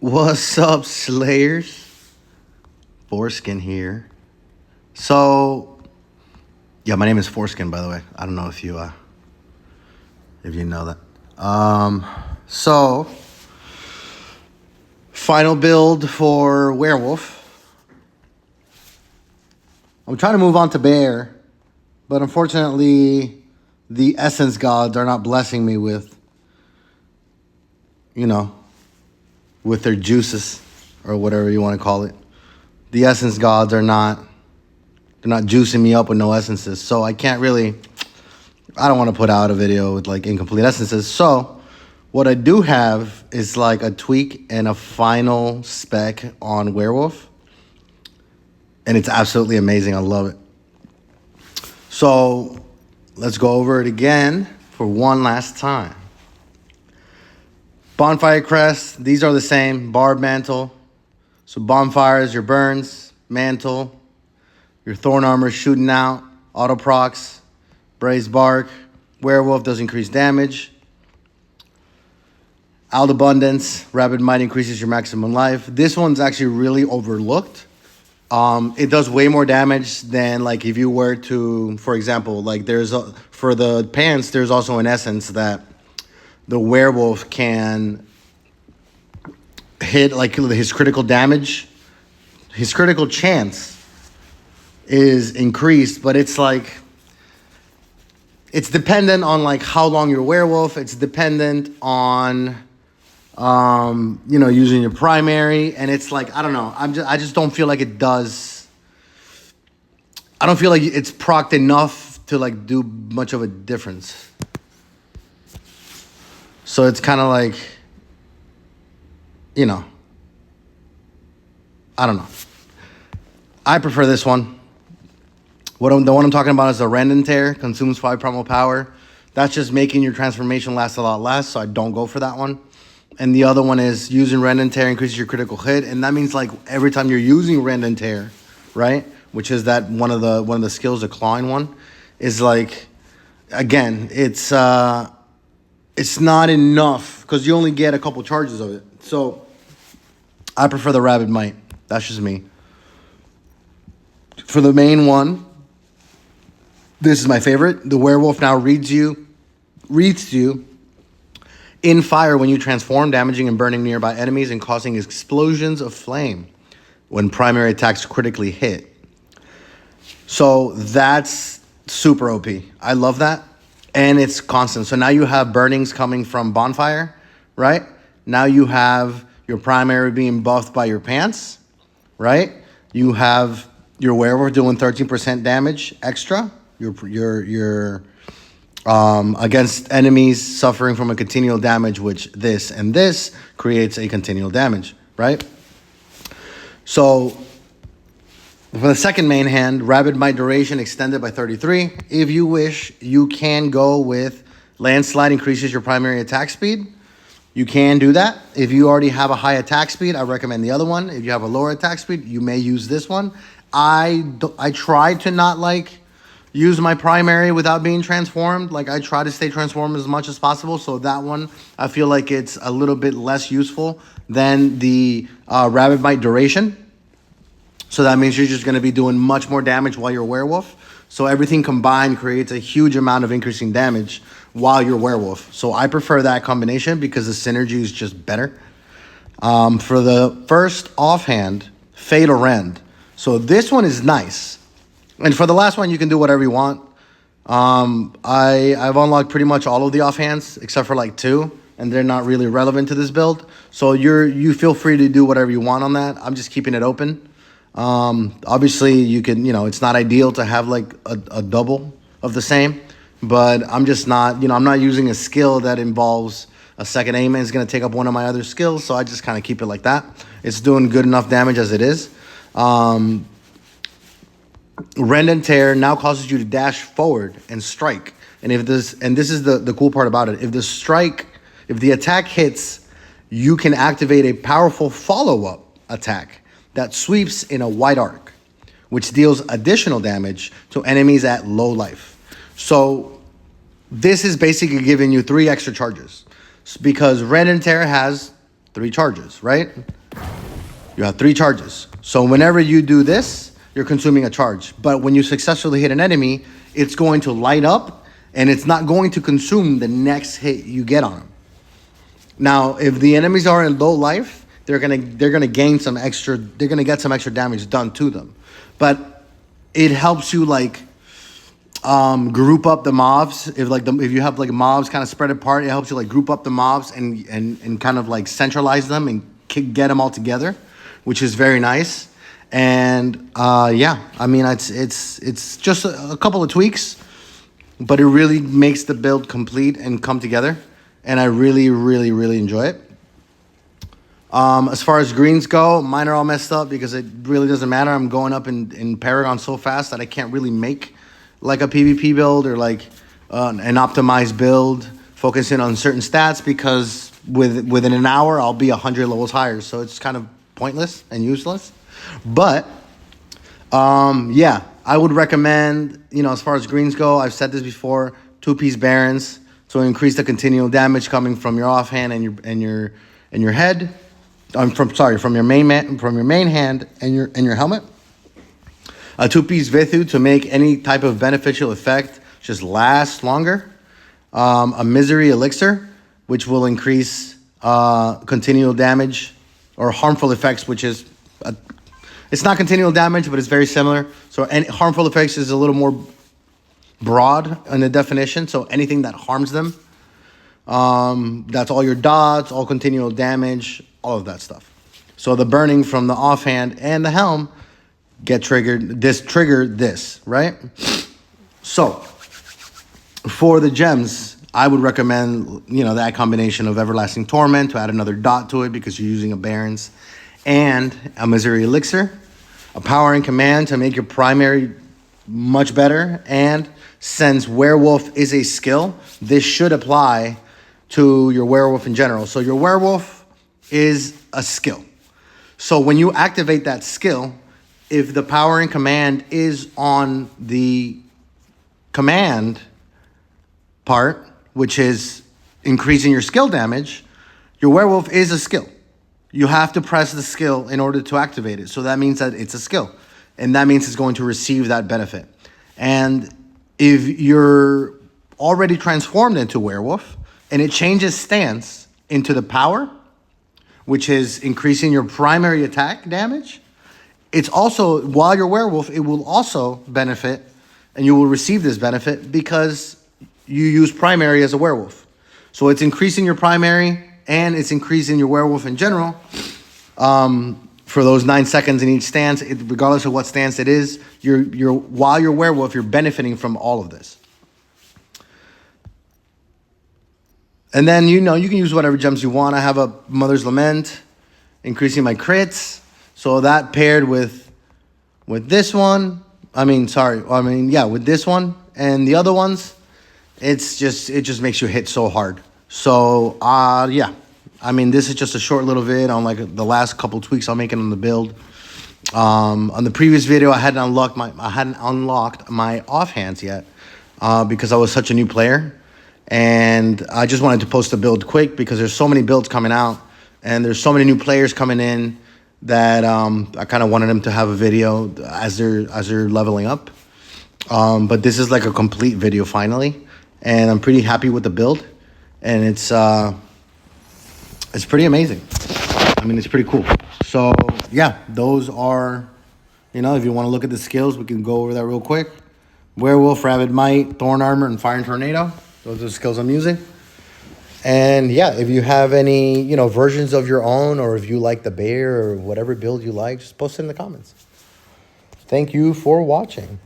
What's up, Slayers? Foreskin here. So, yeah, my name is Foreskin, by the way. I don't know if you know that. So, final build for Werewolf. I'm trying to move on to Bear, but unfortunately, the Essence Gods are not blessing me with, with their juices or whatever you want to call it. The Essence Gods are not, they're not juicing me up with no essences. So I don't want to put out a video with like incomplete essences. So what I do have is like a tweak and a final spec on Werewolf. And it's absolutely amazing. I love it. So let's go over it again for one last time. Bonfire crest, these are the same. Barb mantle. So bonfire is your burns, mantle, your thorn armor shooting out, auto procs, braised bark. Werewolf does increase damage. Out abundance, rapid might increases your maximum life. This one's actually really overlooked. It does way more damage than like if you were to, for example, like for the pants, there's also an essence that the werewolf can hit like his critical damage. His critical chance is increased, but it's like, it's dependent on like how long you're werewolf. It's dependent on, using your primary. And it's like, I don't know. I just don't feel like it does. I don't feel like it's procced enough to like do much of a difference. So it's kind of like, I don't know. I prefer this one. The one I'm talking about is the Rend and Tear. Consumes 5 primal power. That's just making your transformation last a lot less, so I don't go for that one. And the other one is using Rend and Tear increases your critical hit, and that means like every time you're using Rend and Tear, right? Which is that one of the skills, the clawing one, is like, again, it's not enough because you only get a couple charges of it. So I prefer the Rabid Might. That's just me. For the main one, this is my favorite. The werewolf now reads you in fire when you transform, damaging and burning nearby enemies and causing explosions of flame when primary attacks critically hit. So that's super OP. I love that. And it's constant. So now you have burnings coming from bonfire, right? Now you have your primary being buffed by your pants, right? You have your werewolf doing 13% damage extra. Your against enemies suffering from a continual damage, which this and this creates a continual damage, right? So for the second main hand, Rabid Might duration extended by 33. If you wish, you can go with Landslide, increases your primary attack speed. You can do that. If you already have a high attack speed, I recommend the other one. If you have a lower attack speed, you may use this one. I try to not like use my primary without being transformed. Like I try to stay transformed as much as possible. So that one, I feel like it's a little bit less useful than the Rabid Might duration. So that means you're just going to be doing much more damage while you're a werewolf. So everything combined creates a huge amount of increasing damage while you're werewolf. So I prefer that combination because the synergy is just better. For the first offhand, Fatal Rend. So this one is nice. And for the last one, you can do whatever you want. I've unlocked pretty much all of the offhands except for like 2. And they're not really relevant to this build. So you feel free to do whatever you want on that. I'm just keeping it open. Obviously you can, it's not ideal to have like a double of the same, but I'm just not, I'm not using a skill that involves a second aim and it's going to take up one of my other skills. So I just kind of keep it like that. It's doing good enough damage as it is. Rend and Tear now causes you to dash forward and strike. And this is the cool part about it. If the attack hits, you can activate a powerful follow-up attack that sweeps in a wide arc, which deals additional damage to enemies at low life. So this is basically giving you 3 extra charges because Rend and Tear has 3 charges, right? You have 3 charges. So whenever you do this, you're consuming a charge. But when you successfully hit an enemy, it's going to light up and it's not going to consume the next hit you get on them. Now, if the enemies are in low life, they're gonna gain some extra. They're gonna get some extra damage done to them. But it helps you like group up the mobs. If you have like mobs kind of spread apart, it helps you like group up the mobs and kind of like centralize them and get them all together, which is very nice. And yeah, I mean it's just a couple of tweaks, but it really makes the build complete and come together. And I really, really, really enjoy it. As far as greens go, mine are all messed up because it really doesn't matter. I'm going up in Paragon so fast that I can't really make like a PvP build or like an optimized build focusing on certain stats because within an hour, I'll be 100 levels higher. So it's kind of pointless and useless. But yeah, I would recommend, as far as greens go, I've said this before, 2-piece Barons. So increase the continual damage coming from your offhand and your head. From your main hand and your helmet. A 2-piece Vithu to make any type of beneficial effect just last longer. A Misery Elixir, which will increase continual damage or harmful effects, which is it's not continual damage, but it's very similar. So any harmful effects is a little more broad in the definition, so anything that harms them, that's all your dots, all continual damage, all of that stuff. So the burning from the offhand and the helm trigger this, right? So for the gems, I would recommend that combination of Everlasting Torment to add another dot to it because you're using a Barons, and a Misery Elixir, a Power and Command to make your primary much better. And since Werewolf is a skill, this should apply to your Werewolf in general. So your Werewolf is a skill. So when you activate that skill, if the Power and Command is on the command part, which is increasing your skill damage, your Werewolf is a skill. You have to press the skill in order to activate it. So that means that it's a skill. And that means it's going to receive that benefit. And if you're already transformed into Werewolf and it changes stance into the Power, which is increasing your primary attack damage, it's also, while you're Werewolf, it will also benefit and you will receive this benefit because you use primary as a Werewolf. So it's increasing your primary and it's increasing your Werewolf in general for those 9 seconds in each stance, regardless of what stance it is. While you're Werewolf, you're benefiting from all of this. And then, you can use whatever gems you want. I have a Mother's Lament, increasing my crits. So that paired with this one, with this one and the other ones, it just makes you hit so hard. So, yeah. This is just a short little vid on like the last couple tweaks I'm making on the build. On the previous video, I hadn't unlocked my offhands yet because I was such a new player. And I just wanted to post the build quick because there's so many builds coming out and there's so many new players coming in that I kind of wanted them to have a video as they're leveling up. But this is like a complete video finally, and I'm pretty happy with the build, and it's pretty amazing. It's pretty cool. So yeah, those are, if you want to look at the skills, we can go over that real quick. Werewolf, Rabid Might, Thorn Armor, and Fire and Tornado. Those are the skills I'm using. And yeah, if you have any, versions of your own, or if you like the bear or whatever build you like, just post it in the comments. Thank you for watching.